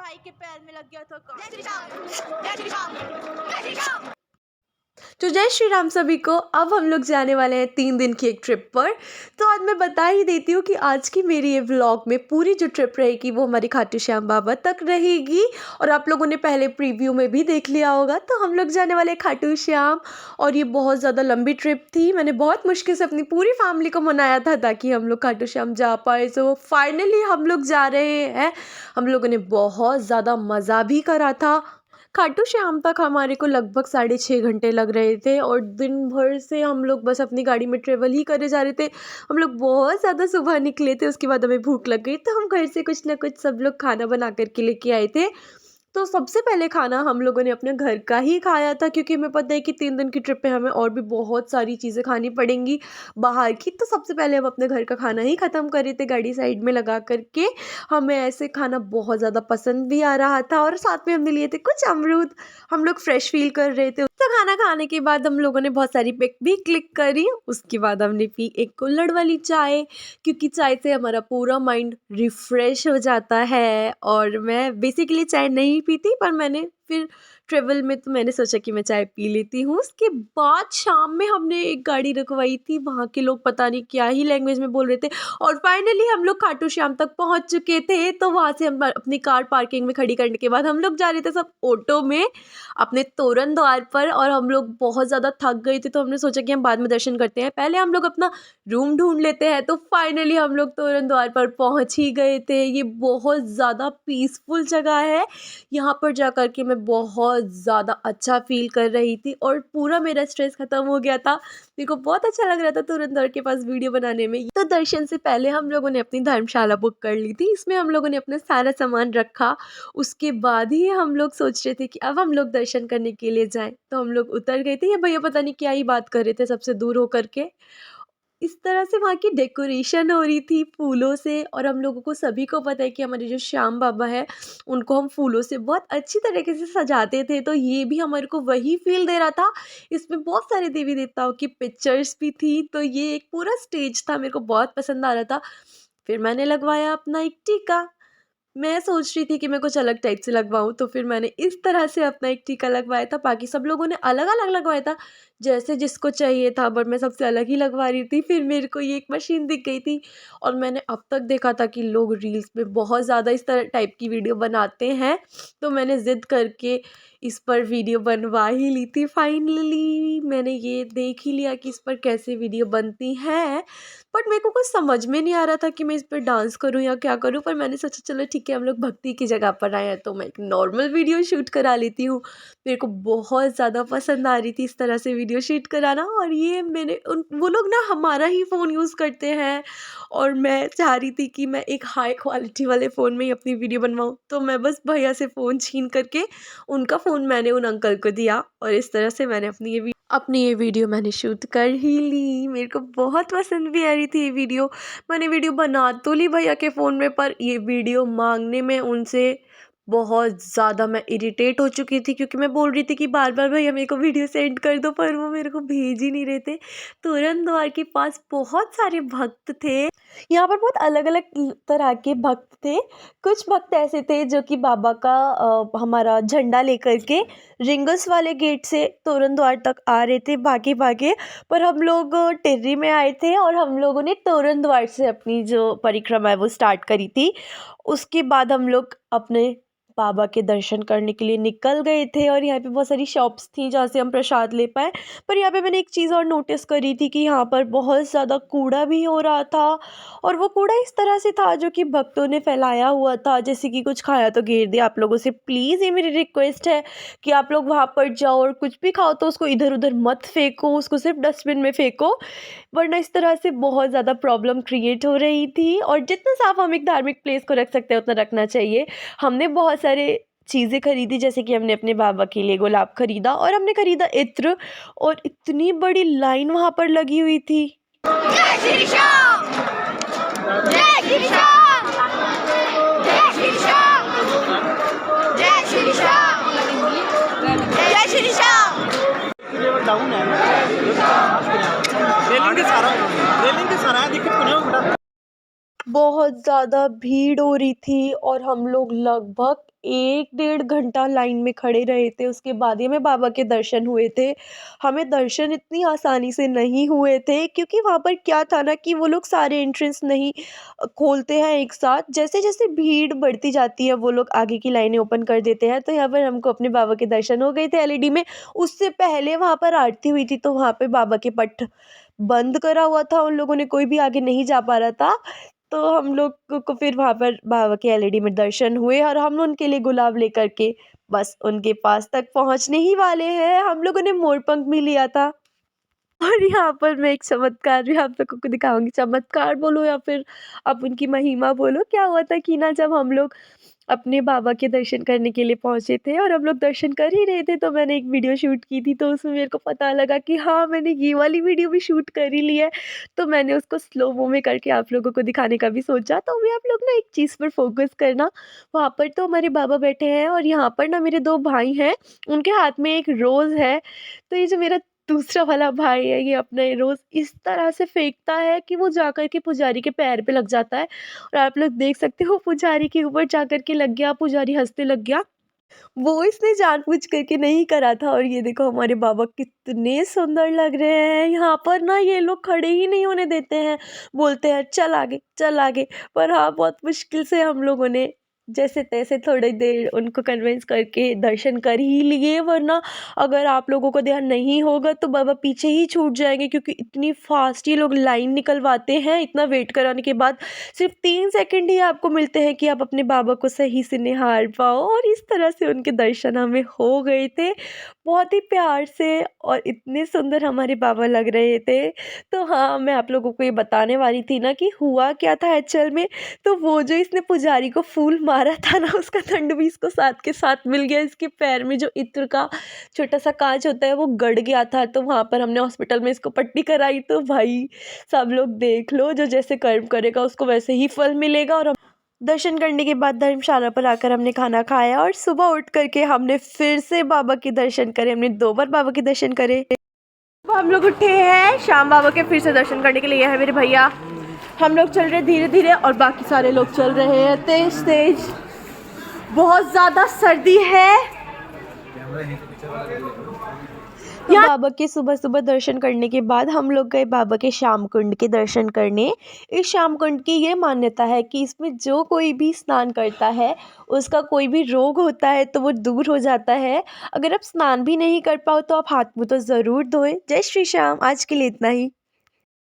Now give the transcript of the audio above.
भाई के पैर में लग गया था काम। जय श्री राम, जय श्री राम, जय श्री राम। तो जय श्री राम सभी को। अब हम लोग जाने वाले हैं 3 दिन की एक ट्रिप पर। तो आज मैं बता ही देती हूँ कि आज की मेरी ये व्लॉग में पूरी जो ट्रिप रहेगी वो हमारी खाटू श्याम बाबा तक रहेगी। और आप लोगों ने पहले प्रीव्यू में भी देख लिया होगा। तो हम लोग जाने वाले खाटू श्याम और ये बहुत ज़्यादा लंबी ट्रिप थी। मैंने बहुत मुश्किल से अपनी पूरी फैमिली को मनाया था ताकि हम लोग खाटू श्याम जा पाए। तो फाइनली हम लोग जा रहे हैं। हम लोगों ने बहुत ज़्यादा मज़ा भी करा था। खाटू श्याम तक हमारे को लगभग 6.5 घंटे लग रहे थे और दिन भर से हम लोग बस अपनी गाड़ी में ट्रेवल ही करे जा रहे थे। हम लोग बहुत ज़्यादा सुबह निकले थे, उसके बाद हमें भूख लग गई तो हम घर से कुछ ना कुछ सब लोग खाना बना करके लेके आए थे। तो सबसे पहले खाना हम लोगों ने अपने घर का ही खाया था क्योंकि हमें पता है कि 3 दिन की ट्रिप पे हमें और भी बहुत सारी चीज़ें खानी पड़ेंगी बाहर की। तो सबसे पहले हम अपने घर का खाना ही ख़त्म कर रहे थे गाड़ी साइड में लगा करके। हमें ऐसे खाना बहुत ज़्यादा पसंद भी आ रहा था और साथ में हमने लिए थे कुछ अमरूद। हम लोग फ्रेश फील कर रहे थे। तो खाना खाने के बाद हम लोगों ने बहुत सारी पिक भी क्लिक करी। उसके बाद हमने पी एक कुल्हड़ वाली चाय क्योंकि चाय से हमारा पूरा माइंड रिफ़्रेश हो जाता है। और मैं बेसिकली चाय नहीं पीती पर मैंने फिर ट्रेवल में तो मैंने सोचा कि मैं चाय पी लेती हूँ। उसके बाद शाम में हमने एक गाड़ी रखवाई थी। वहाँ के लोग पता नहीं क्या ही लैंग्वेज में बोल रहे थे और फाइनली हम लोग खाटू श्याम तक पहुँच चुके थे। तो वहाँ से हम अपनी कार पार्किंग में खड़ी करने के बाद हम लोग जा रहे थे सब ऑटो में अपने तोरण द्वार पर। और हम लोग बहुत ज़्यादा थक गए थे तो हमने सोचा कि हम बाद में दर्शन करते हैं, पहले हम लोग अपना रूम ढूंढ लेते हैं। तो फाइनली हम लोग तोरण द्वार पर पहुँच ही गए थे। ये बहुत ज़्यादा पीसफुल जगह है। यहाँ पर जा कर के मैं बहुत ज़्यादा अच्छा फील कर रही थी और पूरा मेरा स्ट्रेस ख़त्म हो गया था। मेरे को बहुत अच्छा लग रहा था तोरण द्वार के पास वीडियो बनाने में। तो दर्शन से पहले हम लोगों ने अपनी धर्मशाला बुक कर ली थी। इसमें हम लोगों ने अपना सारा सामान रखा। उसके बाद ही हम लोग सोच रहे थे कि अब हम लोग दर्शन करने के लिए जाएं। तो हम लोग उतर गए थे। ये भैया पता नहीं क्या ही बात कर रहे थे सबसे दूर होकर के। इस तरह से वहाँ की डेकोरेशन हो रही थी फूलों से। और हम लोगों को सभी को पता है कि हमारे जो श्याम बाबा है उनको हम फूलों से बहुत अच्छी तरीके से सजाते थे। तो ये भी हमारे को वही फील दे रहा था। इसमें बहुत सारे देवी देवताओं की पिक्चर्स भी थी। तो ये एक पूरा स्टेज था, मेरे को बहुत पसंद आ रहा था। फिर मैंने लगवाया अपना एक टीका। मैं सोच रही थी कि मैं कुछ अलग टाइप से लगवाऊँ तो फिर मैंने इस तरह से अपना एक टीका लगवाया था। बाकी सब लोगों ने अलग-अलग लगवाया था जैसे जिसको चाहिए था, बट मैं सबसे अलग ही लगवा रही थी। फिर मेरे को ये एक मशीन दिख गई थी और मैंने अब तक देखा था कि लोग रील्स में बहुत ज़्यादा इस तरह टाइप की वीडियो बनाते हैं। तो मैंने ज़िद करके इस पर वीडियो बनवा ही ली थी। फाइनली मैंने ये देख ही लिया कि इस पर कैसे वीडियो बनती हैं। बट मेरे को कुछ समझ में नहीं आ रहा था कि मैं इस पर डांस करूँ या क्या करूँ। पर मैंने सोचा चलो ठीक है, हम लोग भक्ति की जगह पर आए हैं तो मैं एक नॉर्मल वीडियो शूट करा लेती हूँ। मेरे को बहुत ज़्यादा पसंद आ रही थी इस तरह से वीडियो शूट कराना। और ये मैंने वो लोग ना हमारा ही फ़ोन यूज़ करते हैं और मैं चाह रही थी कि मैं एक हाई क्वालिटी वाले फ़ोन में ही अपनी वीडियो बनवाऊँ। तो मैं बस भैया से फ़ोन छीन करके उनका फ़ोन मैंने उन अंकल को दिया और इस तरह से मैंने अपनी ये वीडियो मैंने शूट कर ही ली। मेरे को बहुत पसंद भी आ रही थी ये वीडियो। मैंने वीडियो बना तो ली भैया के फ़ोन में, पर ये वीडियो मांगने में उनसे बहुत ज़्यादा मैं इरिटेट हो चुकी थी क्योंकि मैं बोल रही थी कि बार बार भैया मेरे को वीडियो सेंड कर दो, पर वो मेरे को भेज ही नहीं रहे थे। तोरण द्वार के पास बहुत सारे भक्त थे। यहाँ पर बहुत अलग अलग तरह के भक्त थे। कुछ भक्त ऐसे थे जो कि बाबा का हमारा झंडा लेकर के रिंगस वाले गेट से तोरण द्वार तक आ रहे थे भागे भागे। पर हम लोग टिर्री में आए थे और हम लोगों ने तोरण द्वार से अपनी जो परिक्रमा है वो स्टार्ट करी थी। उसके बाद हम लोग अपने बाबा के दर्शन करने के लिए निकल गए थे और यहाँ पे बहुत सारी शॉप्स थी जहाँ से हम प्रसाद ले पाए। पर यहाँ पे मैंने एक चीज़ और नोटिस करी थी कि यहाँ पर बहुत ज़्यादा कूड़ा भी हो रहा था। और वो कूड़ा इस तरह से था जो कि भक्तों ने फैलाया हुआ था, जैसे कि कुछ खाया तो गिर दिया। आप लोगों से प्लीज़ ये मेरी रिक्वेस्ट है कि आप लोग वहाँ पर जाओ और कुछ भी खाओ तो उसको इधर उधर मत फेंको, उसको सिर्फ डस्टबिन में फेंको, वरना इस तरह से बहुत ज़्यादा प्रॉब्लम क्रिएट हो रही थी। और जितना साफ हम एक धार्मिक प्लेस को रख सकते हैं उतना रखना चाहिए। हमने बहुत सारे चीज़ें खरीदी, जैसे कि हमने अपने बाबा के लिए गुलाब खरीदा और हमने खरीदा इत्र। और इतनी बड़ी लाइन वहाँ पर लगी हुई थी। जय श्री श्याम, जय श्री श्याम, जय श्री श्याम, जय श्री श्याम, जय श्री श्याम। डाउन है रेलिंग के सारा दिक्कत को नहीं। बहुत ज़्यादा भीड़ हो रही थी और हम लोग लगभग 1 डेढ़ घंटा लाइन में खड़े रहे थे, उसके बाद ही हमें बाबा के दर्शन हुए थे। हमें दर्शन इतनी आसानी से नहीं हुए थे क्योंकि वहाँ पर क्या था ना कि वो लोग सारे एंट्रेंस नहीं खोलते हैं एक साथ। जैसे-जैसे भीड़ बढ़ती जाती है वो लोग आगे की लाइनें ओपन कर देते हैं। तो यहाँ पर हमको अपने बाबा के दर्शन हो गए थे एलईडी में। उससे पहले वहाँ पर आरती हुई थी तो वहाँ पे बाबा के पट बंद करा हुआ था, उन लोगों ने कोई भी आगे नहीं जा पा रहा था। तो हम लोग को फिर वहाँ पर बाबा के एलईडी में दर्शन हुए और हम उनके लिए गुलाब लेकर के बस उनके पास तक पहुँचने ही वाले हैं। हम लोगों ने मोरपंख भी लिया था। और यहाँ पर मैं एक चमत्कार भी आप लोगों को दिखाऊँगी। चमत्कार बोलो या फिर आप उनकी महिमा बोलो। क्या हुआ था कि ना जब हम लोग अपने बाबा के दर्शन करने के लिए पहुँचे थे और हम लोग दर्शन कर ही रहे थे तो मैंने एक वीडियो शूट की थी तो उसमें मेरे को पता लगा कि हाँ, मैंने ये वाली वीडियो भी शूट कर ही ली है। तो मैंने उसको स्लो mo में करके आप लोगों को दिखाने का भी सोचा। तो अभी आप लोग ना एक चीज़ पर फ़ोकस करना, वहाँ पर तो हमारे बाबा बैठे हैं और यहाँ पर ना मेरे 2 भाई हैं, उनके हाथ में एक रोज़ है। तो ये जो मेरा दूसरा वाला भाई है, ये अपना ये रोज़ इस तरह से फेंकता है कि वो जाकर के पुजारी के पैर पे लग जाता है और आप लोग देख सकते हो पुजारी के ऊपर जाकर के लग गया, पुजारी हँसने लग गया। वो इसने जानबूझ करके नहीं करा था और ये देखो हमारे बाबा कितने सुंदर लग रहे हैं। यहाँ पर ना ये लोग खड़े ही नहीं होने देते हैं, बोलते हैं चल आगे, चल आगे। पर हाँ, बहुत मुश्किल से हम लोगों ने जैसे-तैसे थोड़ी देर उनको कन्विंस करके दर्शन कर ही लिए, वरना अगर आप लोगों को ध्यान नहीं होगा तो बाबा पीछे ही छूट जाएँगे क्योंकि इतनी फ़ास्ट ये लोग लाइन निकलवाते हैं। इतना वेट कराने के बाद सिर्फ़ 3 सेकंड ही आपको मिलते हैं कि आप अपने बाबा को सही से निहार पाओ और इस तरह से उनके दर्शन हमें हो गए थे। बहुत ही प्यार से और इतने सुंदर हमारे बाबा लग रहे थे। तो हाँ, मैं आप लोगों को ये बताने वाली थी ना कि हुआ क्या था एक्चुअल में। तो वो जो इसने पुजारी को फूल मारा था ना, उसका दंड भी इसको साथ के साथ मिल गया। इसके पैर में जो इत्र का छोटा-सा काँच होता है वो गड़ गया था, तो वहाँ पर हमने हॉस्पिटल में इसको पट्टी कराई। तो भाई सब लोग देख लो, जो जैसे कर्म करेगा उसको वैसे ही फल मिलेगा। और हम दर्शन करने के बाद धर्मशाला पर आकर हमने खाना खाया और सुबह उठ कर के हमने फिर से बाबा के दर्शन करे। हमने 2 बार बाबा के दर्शन करे। अब हम लोग उठे हैं श्याम बाबा के फिर से दर्शन करने के लिए। ये है मेरे भैया। हम लोग चल रहे धीरे-धीरे और बाकी सारे लोग चल रहे हैं तेज-तेज। बहुत ज़्यादा सर्दी है। बाबा के सुबह-सुबह दर्शन करने के बाद हम लोग गए बाबा के श्याम कुंड के दर्शन करने। इस श्याम कुंड की ये मान्यता है कि इसमें जो कोई भी स्नान करता है, उसका कोई भी रोग होता है तो वो दूर हो जाता है। अगर आप स्नान भी नहीं कर पाओ तो आप हाथ मुँह तो ज़रूर धोएँ। जय श्री श्याम। आज के लिए इतना ही।